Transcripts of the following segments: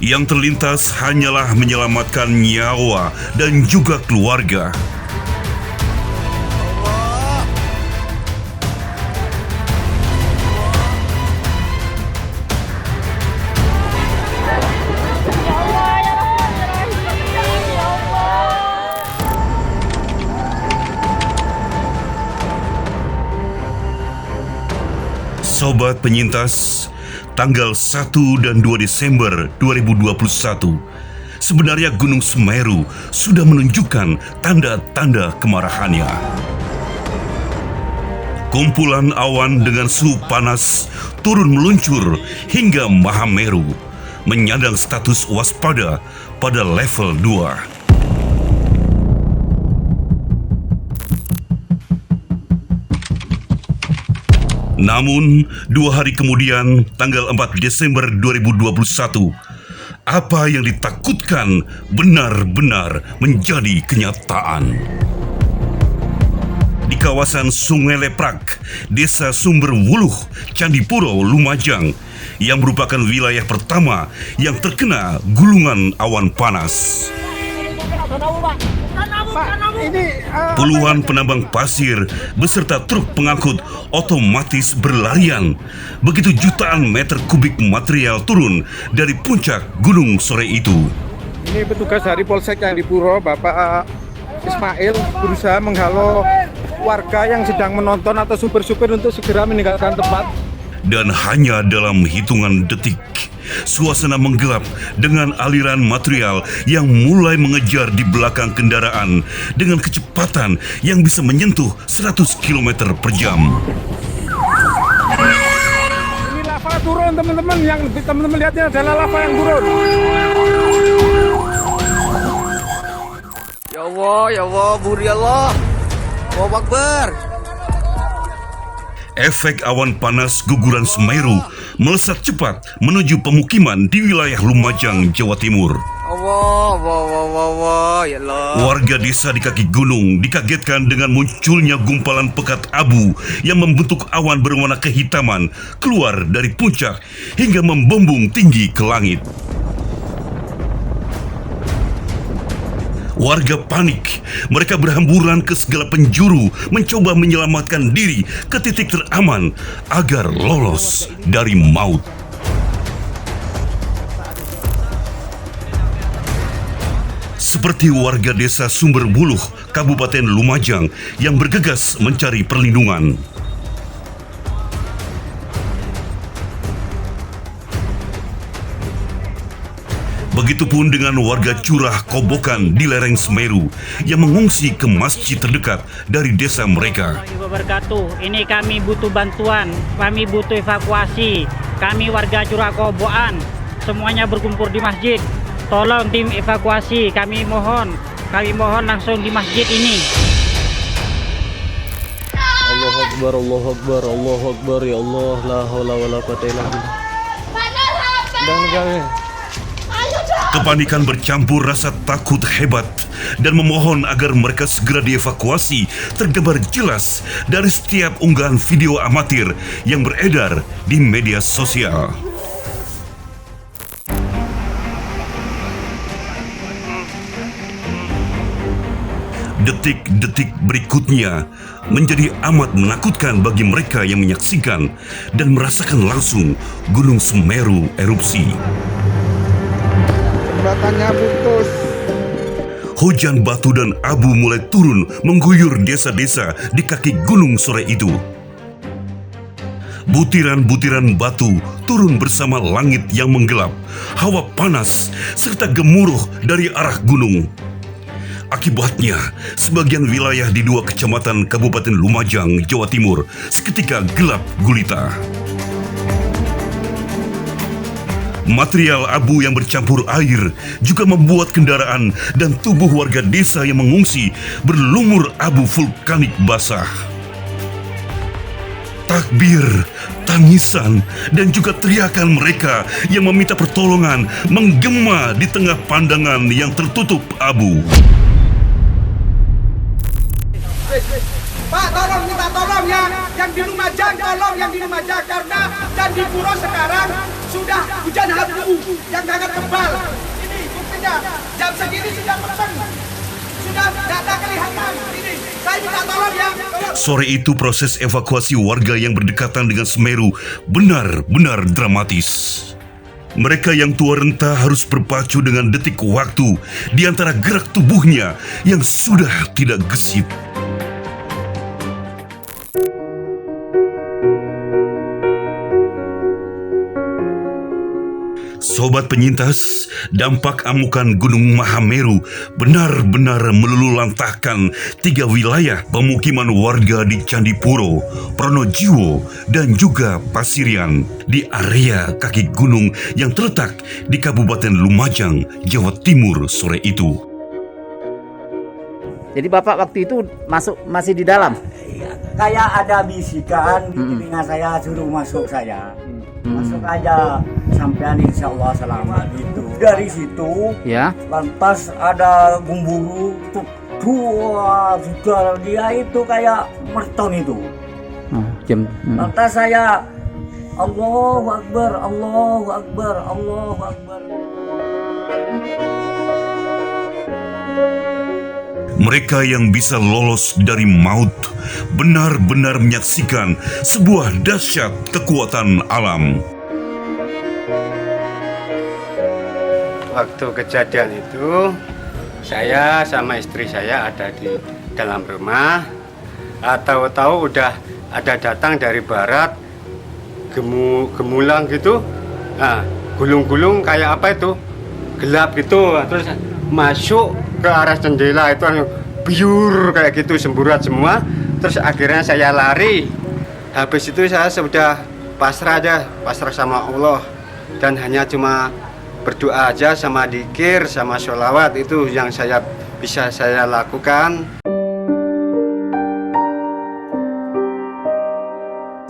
Yang terlintas hanyalah menyelamatkan nyawa dan juga keluarga. Sobat penyintas, tanggal 1 dan 2 Desember 2021, sebenarnya Gunung Semeru sudah menunjukkan tanda-tanda kemarahannya. Kumpulan awan dengan suhu panas turun meluncur hingga Mahameru, menyandang status waspada pada level 2. Namun, 2 hari kemudian, tanggal 4 Desember 2021, apa yang ditakutkan benar-benar menjadi kenyataan. Di kawasan Sungai Leprak, Desa Sumberwuluh, Candipuro, Lumajang, yang merupakan wilayah pertama yang terkena gulungan awan panas. Puluhan penambang pasir beserta truk pengangkut otomatis berlarian begitu jutaan meter kubik material turun dari puncak gunung sore itu. Ini petugas dari Polsek Candipuro, Bapak Ismail, berusaha menghalau warga yang sedang menonton atau supir-supir untuk segera meninggalkan tempat. Dan hanya dalam hitungan detik, suasana menggelap dengan aliran material yang mulai mengejar di belakang kendaraan dengan kecepatan yang bisa menyentuh 100 km per jam. Ini lava turun, teman-teman. Yang teman-teman lihatnya adalah lava yang turun. Ya Allah, Buri Allah. Allahu Akbar. Efek awan panas guguran Semeru melesat cepat menuju pemukiman di wilayah Lumajang, Jawa Timur. Allah, ya Allah. Warga desa di kaki gunung dikagetkan dengan munculnya gumpalan pekat abu yang membentuk awan berwarna kehitaman keluar dari puncak hingga membumbung tinggi ke langit. Warga panik, mereka berhamburan ke segala penjuru mencoba menyelamatkan diri ke titik teraman agar lolos dari maut. Seperti warga desa Sumberwuluh, Kabupaten Lumajang yang bergegas mencari perlindungan. Begitupun dengan warga Curah Kobokan di lereng Semeru yang mengungsi ke masjid terdekat dari desa mereka. Ini kami butuh bantuan, kami butuh evakuasi. Kami warga Curah Kobokan, semuanya berkumpul di masjid. Tolong tim evakuasi, kami mohon langsung di masjid ini. Allahu Akbar, Allahu Akbar, Allahu Akbar, ya Allah, la haula wala quwwata illa billah. Kepanikan bercampur rasa takut hebat dan memohon agar mereka segera dievakuasi tergambar jelas dari setiap unggahan video amatir yang beredar di media sosial. Detik-detik berikutnya menjadi amat menakutkan bagi mereka yang menyaksikan dan merasakan langsung Gunung Semeru erupsi. Jembatannya putus. Hujan batu dan abu mulai turun mengguyur desa-desa di kaki gunung sore itu. Butiran-butiran batu turun bersama langit yang menggelap, hawa panas, serta gemuruh dari arah gunung. Akibatnya, sebagian wilayah di 2 kecamatan Kabupaten Lumajang, Jawa Timur seketika gelap gulita. Material abu yang bercampur air juga membuat kendaraan dan tubuh warga desa yang mengungsi berlumur abu vulkanik basah. Takbir, tangisan, dan juga teriakan mereka yang meminta pertolongan menggema di tengah pandangan yang tertutup abu. Pak, tolong minta tolong ya, yang di Lumajang tolong, yang di Lumajang, karena Candipuro sekarang sudah hujan abu yang sangat tebal. Ini buktinya jam segini sudah mepeng, sudah tidak ada kelihatan. Ini saya minta tolong ya. Sore itu proses evakuasi warga yang berdekatan dengan Semeru benar-benar dramatis. Mereka yang tua renta harus berpacu dengan detik waktu di antara gerak tubuhnya yang sudah tidak gesit. Sobat penyintas, dampak amukan Gunung Mahameru benar-benar melululantahkan 3 wilayah pemukiman warga di Candipuro, Pronojiwo, dan juga Pasirian di area kaki gunung yang terletak di Kabupaten Lumajang, Jawa Timur sore itu. Jadi Bapak waktu itu masih di dalam? Kayak ada bisikan di telinga saya, suruh masuk saya. Masuk aja, sampean insya Allah selamat gitu. Dari situ, Ya. lantas ada gumburu, tua sudah dia itu kayak merton itu. Lantas saya Allahu Akbar, Allahu Akbar, Allahu Akbar. Mereka yang bisa lolos dari maut benar-benar menyaksikan sebuah dahsyat kekuatan alam. Waktu kejadian itu, saya sama istri saya ada di dalam rumah. Tahu-tahu udah ada datang dari barat, gemulang gitu. Nah, gulung-gulung kayak apa itu? Gelap gitu. Terus masuk ke arah jendela itu biur kayak gitu, semburat semua. Terus akhirnya saya lari. Habis itu saya sudah pasrah aja, pasrah sama Allah, dan hanya cuma berdoa aja sama dzikir sama sholawat. Itu yang bisa saya lakukan.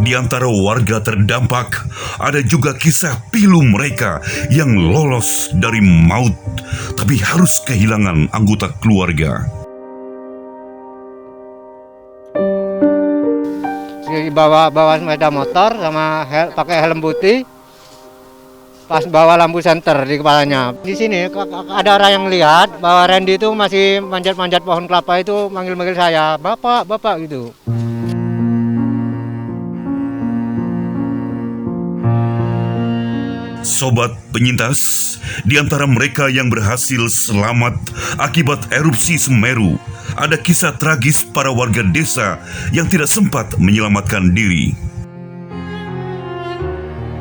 Di antara warga terdampak, ada juga kisah pilu mereka yang lolos dari maut, tapi harus kehilangan anggota keluarga. Bawa sepeda motor sama pakai helm putih, pas bawa lampu senter di kepalanya. Di sini ada orang yang lihat bahwa Randy itu masih manjat-manjat pohon kelapa itu, manggil-manggil saya, bapak, bapak gitu. Sobat penyintas, di antara mereka yang berhasil selamat akibat erupsi Semeru, ada kisah tragis para warga desa yang tidak sempat menyelamatkan diri.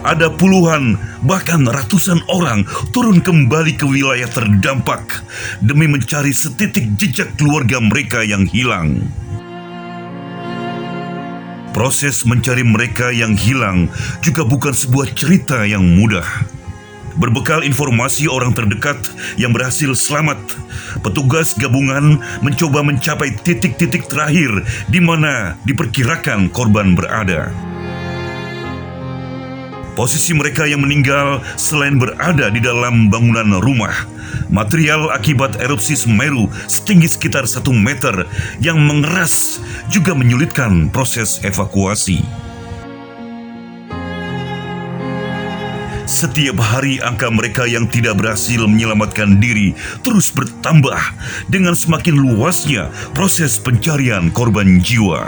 Ada puluhan, bahkan ratusan orang turun kembali ke wilayah terdampak demi mencari setitik jejak keluarga mereka yang hilang. Proses mencari mereka yang hilang juga bukan sebuah cerita yang mudah. Berbekal informasi orang terdekat yang berhasil selamat, petugas gabungan mencoba mencapai titik-titik terakhir di mana diperkirakan korban berada. Posisi mereka yang meninggal selain berada di dalam bangunan rumah, material akibat erupsi Semeru setinggi sekitar 1 meter yang mengeras juga menyulitkan proses evakuasi. Setiap hari angka mereka yang tidak berhasil menyelamatkan diri terus bertambah dengan semakin luasnya proses pencarian korban jiwa.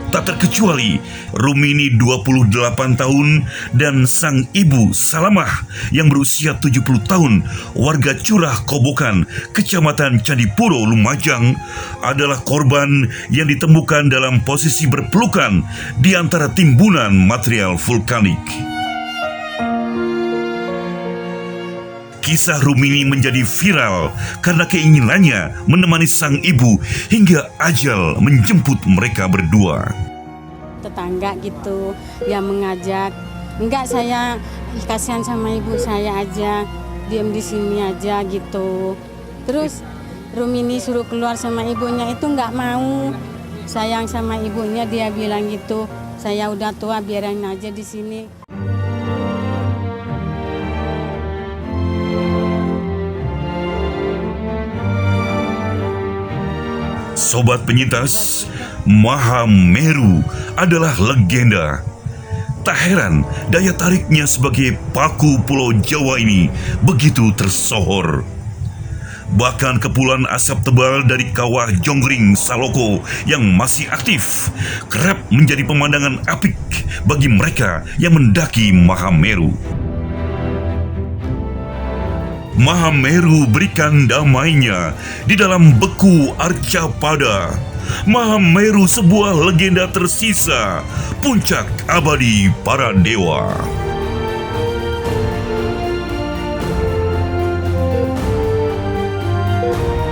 Tak terkecuali Rumini 28 tahun dan sang ibu Salamah yang berusia 70 tahun, warga Curah Kobokan, Kecamatan Candipuro, Lumajang, adalah korban yang ditemukan dalam posisi berpelukan di antara timbunan material vulkanik. Kisah Rumini menjadi viral karena keinginannya menemani sang ibu hingga ajal menjemput mereka berdua. Tetangga gitu yang mengajak, enggak, saya kasihan sama ibu saya aja, diam di sini aja gitu. Terus Rumini suruh keluar sama ibunya, itu enggak mau, sayang sama ibunya, dia bilang gitu, saya udah tua biarin aja di sini. Sobat penyintas, Mahameru adalah legenda. Tak heran daya tariknya sebagai paku Pulau Jawa ini begitu tersohor. Bahkan kepulan asap tebal dari kawah Jonggring Saloko yang masih aktif kerap menjadi pemandangan apik bagi mereka yang mendaki Mahameru. Mahameru berikan damainya di dalam beku Arcapada. Mahameru sebuah legenda tersisa, puncak abadi para dewa.